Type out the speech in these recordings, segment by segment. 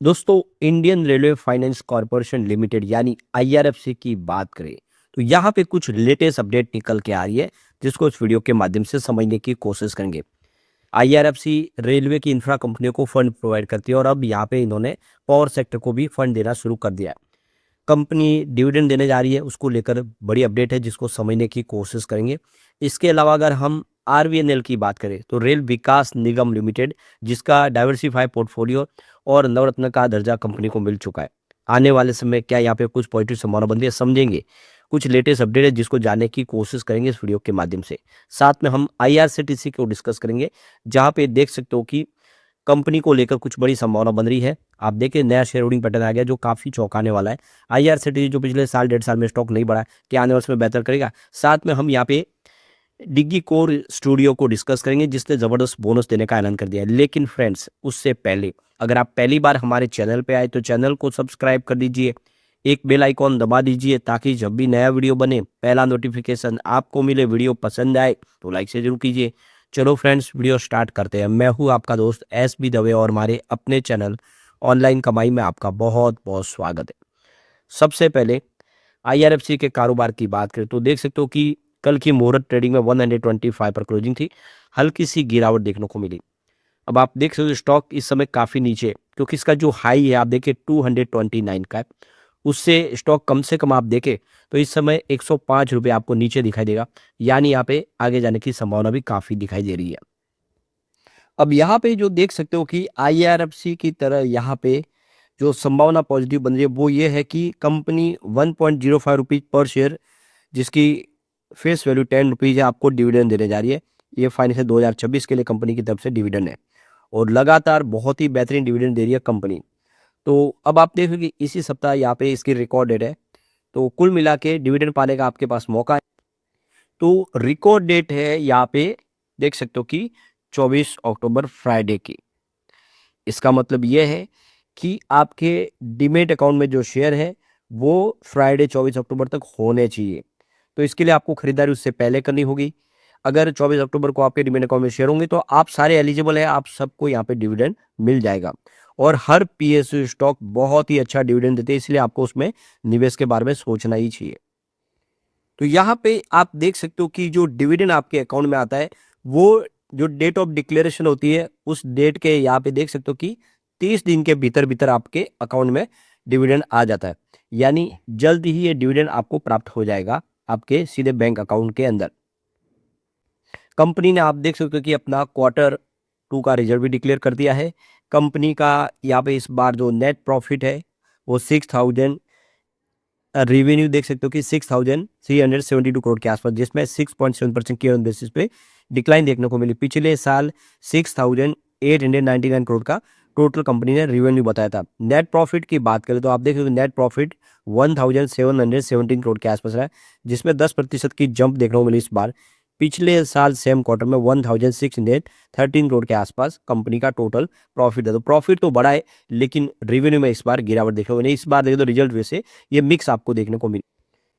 दोस्तों, Indian railway finance corporation limited यानी IRFC की बात करें तो यहाँ पे कुछ लेटेस्ट अपडेट निकल के आ रही है, जिसको इस वीडियो के माध्यम से समझने की कोशिश करेंगे। आईआरएफसी रेलवे की इंफ्रा कंपनियों को फंड प्रोवाइड करती है और अब यहाँ पे इन्होंने पावर सेक्टर को भी फंड देना शुरू कर दिया है। कंपनी डिविडेंड देने जा रही है, उसको लेकर बड़ी अपडेट है जिसको समझने की कोशिश करेंगे। इसके अलावा अगर हम आरवीएनएल की बात करें तो रेल विकास निगम लिमिटेड, जिसका डाइवर्सिफाई पोर्टफोलियो और नवरत्न का दर्जा कंपनी को मिल चुका है। आने वाले समय क्या यहाँ पे कुछ पॉजिटिव संभावना बनती है, समझेंगे। कुछ लेटेस्ट अपडेट है जिसको जानने की कोशिश करेंगे इस वीडियो के माध्यम से। साथ में हम आईआरसीटीसी को डिस्कस करेंगे, जहाँ पे देख सकते हो कि कंपनी को लेकर कुछ बड़ी संभावना बन रही है। आप देखिए, नया शेयर होल्डिंग पैटर्न आ गया जो काफी चौंकाने वाला है। आईआरसीटीसी जो पिछले साल 1.5 साल में स्टॉक नहीं बढ़ा, क्या आने वाले समय बेहतर करेगा। साथ में हम यहाँ पे डिग्गी कोर स्टूडियो को डिस्कस करेंगे, जिसने जबरदस्त बोनस देने का ऐलान कर दिया है। लेकिन फ्रेंड्स, उससे पहले अगर आप पहली बार हमारे चैनल पे आए तो चैनल को सब्सक्राइब कर दीजिए, एक बेल आइकॉन दबा दीजिए, ताकि जब भी नया वीडियो बने पहला नोटिफिकेशन आपको मिले। वीडियो पसंद आए तो लाइक से जरूर कीजिए। चलो फ्रेंड्स, वीडियो स्टार्ट करते हैं। मैं हूँ आपका दोस्त SB दवे और हमारे अपने चैनल ऑनलाइन कमाई में आपका बहुत बहुत स्वागत है। सबसे पहले आईआरएफसी के कारोबार की बात करें तो देख सकते हो कि कल की मुहूर्त ट्रेडिंग में 125 पर क्लोजिंग थी। हल्की सी गिरावट देखने को मिली। अब आप देख सकते हो स्टॉक इस समय काफी नीचे है, क्योंकि इसका जो हाई है आप देखिए 229 का है। उससे स्टॉक कम से कम आप देखें तो इस समय 105 रुपये आपको नीचे दिखाई देगा। यानी यहाँ पे आगे जाने की संभावना भी काफी दिखाई दे रही है। अब यहाँ पे जो देख सकते हो कि आईआरएफसी की तरह यहाँ पे जो संभावना पॉजिटिव बन रही है वो ये है कि कंपनी 1.05 रुपीज पर शेयर, जिसकी फेस वैल्यू 10 रुपीज है, आपको डिविडेंड देने जा रही है। ये फाइनेंशियल 2026 के लिए कंपनी की तरफ से डिविडेंड है और लगातार बहुत ही बेहतरीन डिविडेंड दे रही है कंपनी। तो अब आप देखो कि इसी सप्ताह यहाँ पे इसकी रिकॉर्ड डेट है, तो कुल मिला के डिविडेंड पाने का आपके पास मौका है। तो रिकॉर्ड डेट है यहाँ पे देख सकते हो कि 24 अक्टूबर फ्राइडे की। इसका मतलब ये है कि आपके डीमेट अकाउंट में जो शेयर है वो फ्राइडे 24 अक्टूबर तक होने चाहिए। तो इसके लिए आपको खरीदारी उससे पहले करनी होगी। अगर 24 अक्टूबर को आपके डीमेट अकाउंट में शेयर होंगे तो आप सारे एलिजिबल है, आप सबको यहाँ पे डिविडेंड मिल जाएगा। और हर PSU स्टॉक बहुत ही अच्छा डिविडेंड देते हैं, इसलिए आपको उसमें निवेश के बारे में सोचना ही चाहिए। तो यहाँ पे आप देख सकते हो कि जो डिविडेंड आपके अकाउंट में आता है वो जो डेट ऑफ डिक्लेरेशन होती है उस डेट के यहाँ पे देख सकते हो कि 30 दिन के भीतर भीतर आपके अकाउंट में डिविडेंड आ जाता है। यानी जल्द ही ये डिविडेंड आपको प्राप्त हो जाएगा आपके सीधे बैंक अकाउंट के अंदर। कंपनी ने आप देख सकते हो कि अपना Q2 का रिजल्ट भी डिक्लेयर कर दिया है। कंपनी का यहाँ पे इस बार जो नेट प्रॉफिट है वो 6000, रेवेन्यू देख सकते हो कि 6372 करोड़ के आसपास, जिसमें 6.7% की बेसिस पे डिक्लाइन देखने को मिली। पिछले साल 6899 करोड़ का टोटल कंपनी ने रेवेन्यू बताया था। नेट प्रॉफिट की बात करें तो आप देख सकते हो नेट प्रॉफिट 1717 करोड़ के आसपास है, जिसमें 10% की जंप देखने को मिली इस बार। पिछले साल सेम क्वार्टर में 1613 करोड़ के आसपास कंपनी का टोटल प्रॉफिट है। तो प्रॉफिट तो बड़ा है, लेकिन रेवेन्यू में इस बार गिरावट देखने को मिली। इस बार देखो तो रिजल्ट वैसे ये मिक्स आपको देखने को मिली।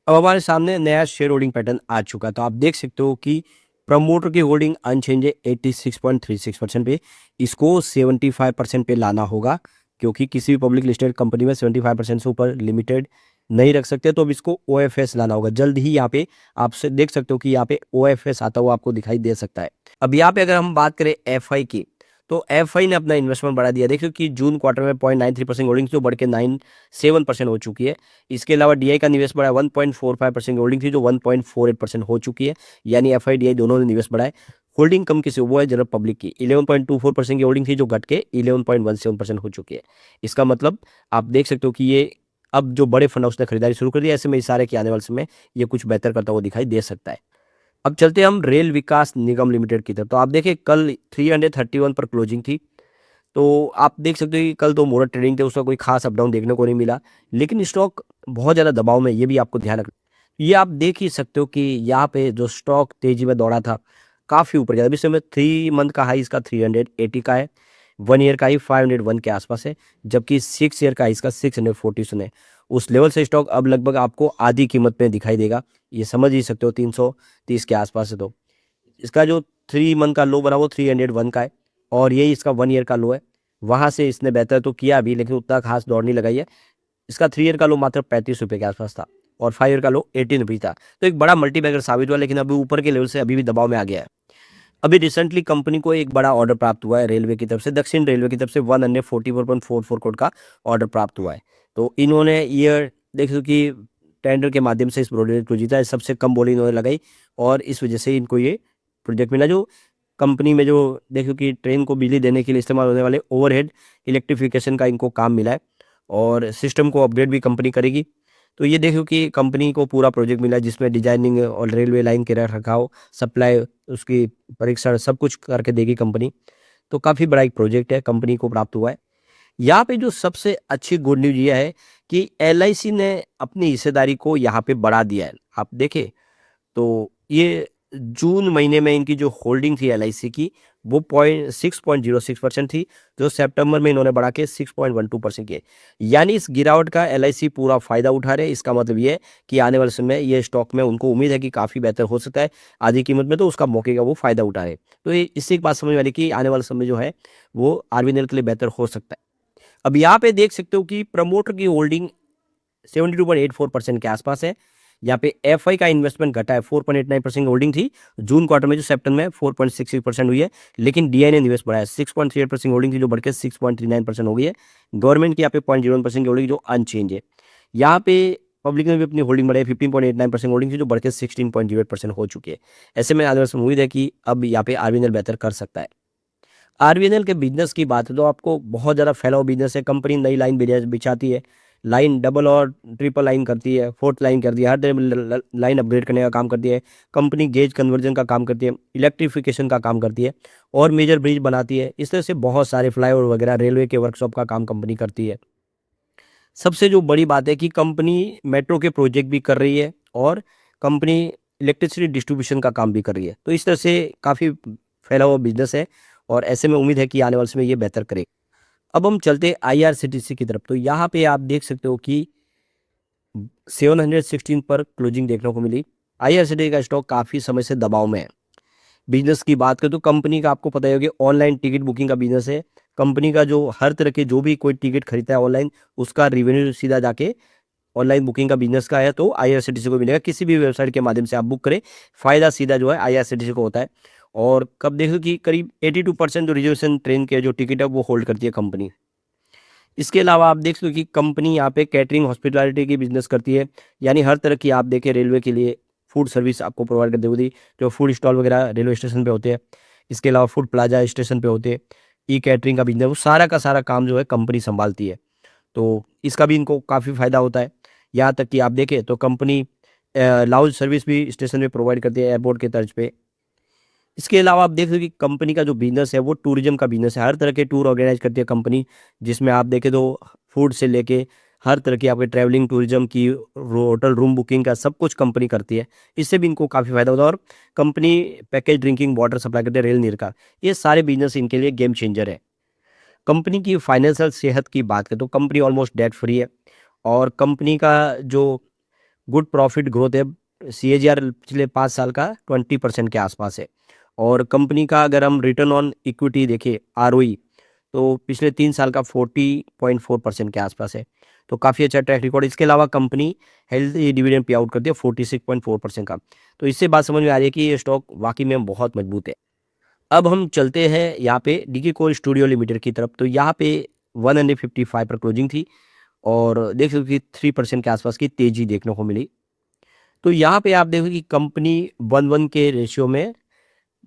अब हमारे सामने नया शेयर होल्डिंग पैटर्न आ चुका है। तो आप देख सकते हो कि प्रमोटर की होल्डिंग अनचेंज है 86.36% पे। इसको 75% पे लाना होगा, क्योंकि किसी भी पब्लिक लिस्टेड कंपनी में 75% से ऊपर लिमिटेड नहीं रख सकते। तो अब इसको OFS लाना होगा जल्द ही। यहाँ पे आपसे देख सकते हो कि यहाँ पे OFS आता हुआ आपको दिखाई दे सकता है। अब यहाँ पे अगर हम बात करें FI की, तो FI ने अपना इन्वेस्टमेंट बढ़ा दिया। देखो कि जून क्वार्टर में 0.93% होल्डिंग जो बढ़ के 97% हो चुकी है। इसके अलावा DI का निवेश बढ़ा 1.45% होल्डिंग थी जो 1.48% हो चुकी है। यानी FI DI दोनों ने निवेश बढ़ाए। होल्डिंग कम किसी वो है जनरल पब्लिक की, 11.24% की होल्डिंग थी जो घट के 11.17% हो चुकी है। इसका मतलब आप देख सकते हो कि ये अब जो बड़े फंड उसने खरीदारी शुरू कर दी। ऐसे में इशारे के आने वाले समय ये कुछ बेहतर करता हुआ दिखाई दे सकता है। अब चलते हैं हम रेल विकास निगम लिमिटेड की तरफ। तो आप देखिए कल 331 पर क्लोजिंग थी। तो आप देख सकते हो कि कल तो मुहूर्त ट्रेडिंग थे, उसका कोई खास अप डाउन देखने को नहीं मिला, लेकिन स्टॉक बहुत ज़्यादा दबाव में, ये भी आपको ध्यान रखना। ये आप देख ही सकते हो कि यहाँ पे जो स्टॉक तेजी में दौड़ा था काफ़ी ऊपर गया। अभी समय 3 मंथ का हाई इसका 380 का है, 1 ईयर का ही 501 के आसपास है, जबकि 6 ईयर का इसका 640 है। उस लेवल से स्टॉक अब लगभग आपको आधी कीमत में दिखाई देगा। ये समझ ही सकते हो 330 के आसपास है। तो इसका जो 3 मंथ का लो बना वो 301 का है और यही इसका 1 ईयर का लो है। वहाँ से इसने बेहतर तो किया अभी, लेकिन उतना खास दौड़ नहीं लगाई है। इसका 3 ईयर का लो मात्र 35 रुपये के आसपास था और 5 ईयर का लो 18 रुपये था। तो एक बड़ा मल्टीबैगर साबित हुआ, लेकिन अभी ऊपर के लेवल से अभी भी दबाव में आ गया है। अभी रिसेंटली कंपनी को एक बड़ा ऑर्डर प्राप्त हुआ है रेलवे की तरफ से, दक्षिण रेलवे की तरफ से 144.44 करोड़ का ऑर्डर प्राप्त हुआ है। तो इन्होंने ये देखो कि टेंडर के माध्यम से इस प्रोजेक्ट को जीता है, सबसे कम बोली इन्होंने लगाई और इस वजह से इनको ये प्रोजेक्ट मिला। जो कंपनी में जो देखो कि ट्रेन को बिजली देने के लिए इस्तेमाल होने वाले ओवरहेड इलेक्ट्रिफिकेशन का इनको काम मिला है और सिस्टम को अपग्रेड भी कंपनी करेगी। तो ये देखो कि कंपनी को पूरा प्रोजेक्ट मिला है जिसमें डिजाइनिंग और रेलवे लाइन के रखरखाव, सप्लाई, उसकी परीक्षण सब कुछ करके देगी कंपनी। तो काफ़ी बड़ा एक प्रोजेक्ट है, कंपनी को प्राप्त हुआ है। यहाँ पे जो सबसे अच्छी गुड न्यूज ये है कि एलआईसी ने अपनी हिस्सेदारी को यहाँ पे बढ़ा दिया है। आप देखें तो ये जून महीने में इनकी जो होल्डिंग थी एलआईसी की वो 6.06% थी, जो सितंबर में इन्होंने बढ़ा के 6.12% की है। यानी इस गिरावट का एलआईसी पूरा फायदा उठा रहे हैं। इसका मतलब ये है कि आने वाले समय में ये स्टॉक में उनको उम्मीद है कि काफ़ी बेहतर हो सकता है आधी कीमत में, तो उसका मौके का वो फायदा उठा रहे। तो ये इससे एक बात समझ में आ रही कि आने वाला समय जो है वो आरबीएल के लिए बेहतर हो सकता है। अब यहाँ पे देख सकते हो कि प्रमोटर की होल्डिंग 72.84% के आसपास है। यहाँ पे एफआई का इन्वेस्टमेंट घटा है, 4.89% होल्डिंग थी जून क्वार्टर में, जो सितंबर में 4.66% हुई है। लेकिन डीआई ने निवेश बढ़ाया, 6.38% होल्डिंग थी जो बढ़ के 6.39% हो गई है। गवर्नमेंट की यहाँ पे 0.01% की होल्डिंग जो अनचेंज है। यहाँ पे पब्लिक ने भी अपनी होल्डिंग बढ़ाई, 15.89% होल्डिंग थी जो बढ़ के 16.08% हो चुकी है। ऐसे में आने वाले समय उम्मीद है कि अब यहाँ पे आरबीएल बेहतर कर सकता है। आरबीएल के बिजनेस की बात है तो आपको बहुत ज़्यादा फैला हुआ बिजनेस है। कंपनी नई लाइन बिछाती है, लाइन डबल और ट्रिपल लाइन करती है, फोर्थ लाइन करती है, हर तरह लाइन अपग्रेड करने का काम करती है। कंपनी गेज कन्वर्जन का काम करती है, इलेक्ट्रिफिकेशन का काम करती है और मेजर ब्रिज बनाती है। इस तरह से बहुत सारे फ्लाईओवर वगैरह रेलवे के वर्कशॉप का काम कंपनी करती है। सबसे जो बड़ी बात है कि कंपनी मेट्रो के प्रोजेक्ट भी कर रही है और कंपनी इलेक्ट्रिसिटी डिस्ट्रीब्यूशन का काम भी कर रही है। तो इस तरह से काफ़ी फैला हुआ बिजनेस है और ऐसे में उम्मीद है कि आने वाले समय ये बेहतर करे। अब हम चलते हैं आईआरसीटीसी की तरफ। तो यहाँ पे आप देख सकते हो कि 716 पर क्लोजिंग देखने को मिली। आईआरसीटीसी का स्टॉक काफ़ी समय से दबाव में है। बिजनेस की बात करें तो कंपनी का आपको पता ही होगा ऑनलाइन टिकट बुकिंग का बिजनेस है। कंपनी का जो हर तरह के जो भी कोई टिकट खरीदता है ऑनलाइन, उसका रेवेन्यू सीधा जाके ऑनलाइन बुकिंग का बिजनेस का है, तो आईआरसीटीसी को मिलेगा। किसी भी वेबसाइट के माध्यम से आप बुक करें, फायदा सीधा जो है आईआरसीटीसी को होता है। और कब देखो कि करीब 82% जो रिजर्वेशन ट्रेन के जो टिकट है वो होल्ड करती है कंपनी। इसके अलावा आप देख सकते हो कि कंपनी यहाँ पे कैटरिंग हॉस्पिटैलिटी की बिजनेस करती है। यानी हर तरह की आप देखें रेलवे के लिए फूड सर्विस आपको प्रोवाइड करती होगी, जो फूड स्टॉल वगैरह रेलवे स्टेशन पे होते हैं। इसके अलावा फूड प्लाजा स्टेशन पे होते हैं। ई कैटरिंग का बिजनेस, वो सारा का सारा काम जो है कंपनी संभालती है। तो इसका भी इनको काफ़ी फायदा होता है। यहाँ तक कि आप देखें तो कंपनी लाउंज सर्विस भी स्टेशन में प्रोवाइड करती है एयरपोर्ट के तर्ज पे। इसके अलावा आप देख सकते हो कि कंपनी का जो बिजनेस है वो टूरिज्म का बिजनेस है। हर तरह के टूर ऑर्गेनाइज करती है कंपनी, जिसमें आप देखें तो फूड से लेके हर तरह की आपके ट्रैवलिंग टूरिज्म की, होटल रूम बुकिंग का सब कुछ कंपनी करती है। इससे भी इनको काफ़ी फायदा होता है। और company package drinking water supply करती है रेल नीर का। ये सारे बिजनेस इनके लिए गेम चेंजर है। कंपनी की फाइनेंशियल सेहत की बात करें तो कंपनी ऑलमोस्ट डेट फ्री है और कंपनी का जो गुड प्रॉफिट ग्रोथ है, सीएजीआर पिछले 5 साल का 20% के आसपास है। और कंपनी का अगर हम रिटर्न ऑन इक्विटी देखें, आरओई, तो पिछले 3 साल का 40.4% के आसपास है। तो काफ़ी अच्छा ट्रैक रिकॉर्ड। इसके अलावा company healthy dividend pay out करती है 46.4% का। तो इससे बात समझ में आ रही है कि ये स्टॉक वाकई में बहुत मजबूत है। अब हम चलते हैं यहाँ पे डीके कोर स्टूडियो लिमिटेड की तरफ। तो यहाँ पे 155 पर क्लोजिंग थी और देख सकते हो कि 3% के आसपास की तेजी देखने को मिली। तो यहाँ पे आप देखो कि कंपनी 1:1 के रेशियो में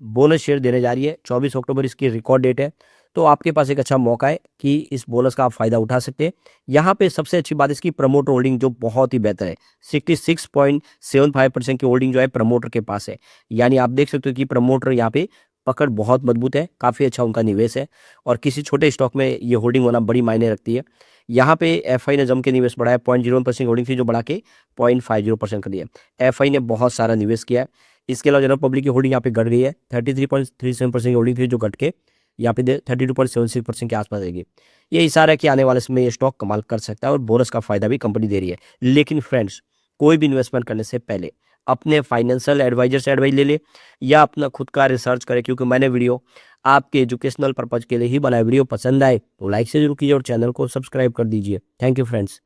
बोनस शेयर देने जा रही है। 24 अक्टूबर इसकी रिकॉर्ड डेट है। तो आपके पास एक अच्छा मौका है कि इस बोनस का आप फायदा उठा सकते हैं। यहाँ पे सबसे अच्छी बात इसकी प्रमोटर होल्डिंग जो बहुत ही बेहतर है। 66.75% की होल्डिंग जो है प्रमोटर के पास है। यानी आप देख सकते हो कि प्रमोटर यहाँ पे पकड़ बहुत मजबूत है, काफ़ी अच्छा उनका निवेश है और किसी छोटे स्टॉक में ये होल्डिंग होना बड़ी मायने रखती है। यहाँ पे एफआई ने जम के निवेश बढ़ाया, 0.01% होल्डिंग थी जो बढ़ा के 0.50% कर दिया। एफआई ने बहुत सारा निवेश किया है। इसके अलावा जनरल पब्लिक की होल्डिंग यहाँ पे घट गई है, 33.37% की होल्डिंग थी जो घट के यहाँ पे 32.76% के आसपास रहेगी। ये इशारा है कि आने वाले समय ये स्टॉक कमाल कर सकता है और बोनस का फायदा भी कंपनी दे रही है। लेकिन फ्रेंड्स, कोई भी इन्वेस्टमेंट करने से पहले अपने फाइनेंशियल एडवाइजर से एडवाइस ले ले या अपना खुद का रिसर्च करें, क्योंकि मैंने वीडियो आपके एजुकेशनल पर्पज के लिए ही बनाया वीडियो पसंद आए तो लाइक से जरूर कीजिए और चैनल को सब्सक्राइब कर दीजिए। Thank you friends.